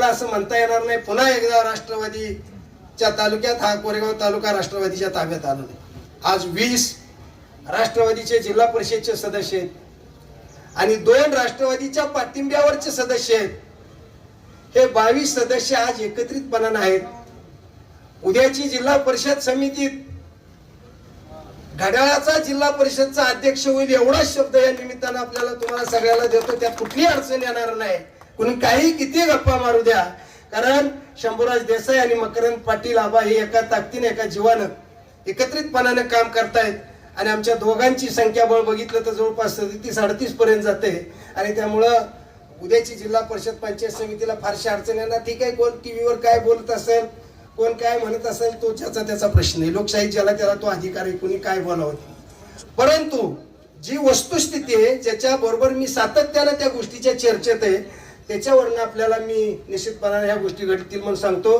असं म्हणता येणार नाही पुन्हा एकदा राष्ट्रवादीच्या तालुक्यात हा कोरेगाव तालुका राष्ट्रवादीच्या ताब्यात आला नाही. आज 20 राष्ट्रवादीचे जिल्हा परिषदचे सदस्य आहेत आणि 2 राष्ट्रवादीच्या पाठिंब्यावरचे सदस्य आहेत. हे 22 सदस्य आज एकत्रितपणाने आहेत. उद्याची जिल्हा परिषद समितीत घड्याळाचा जिल्हा परिषदचा अध्यक्ष होईल एवढाच शब्द या निमित्तानं आपल्याला तुम्हाला सगळ्याला देतो. त्यात कुठलीही अडचण येणार नाही. कुणी काही किती गप्पा मारू द्या, कारण शंभूराज देसाई आणि मकरंद पाटील आबा हे एका ताकदीने एका जीवानं एकत्रितपणाने काम करतायत आणि आमच्या दोघांची संख्याबळ बघितलं तर जवळपास 37-38 पर्यंत जाते आणि त्यामुळं उद्याची जिल्हा परिषद पंचायत समितीला फारशी अडचण येणार. ठीक आहे, कोण टीव्हीवर काय बोलत असेल, कोण काय म्हणत असेल, तो त्याचा प्रश्न आहे. लोकशाही ज्याला त्याला तो अधिकार आहे, कोणी काय बोलावं. परंतु जी वस्तुस्थिती आहे ज्याच्या बरोबर मी सातत्यानं त्या गोष्टीच्या चर्चेत आहे त्याच्यावरनं आपल्याला मी निश्चितपणाने ह्या गोष्टी घडतील म्हणून सांगतो.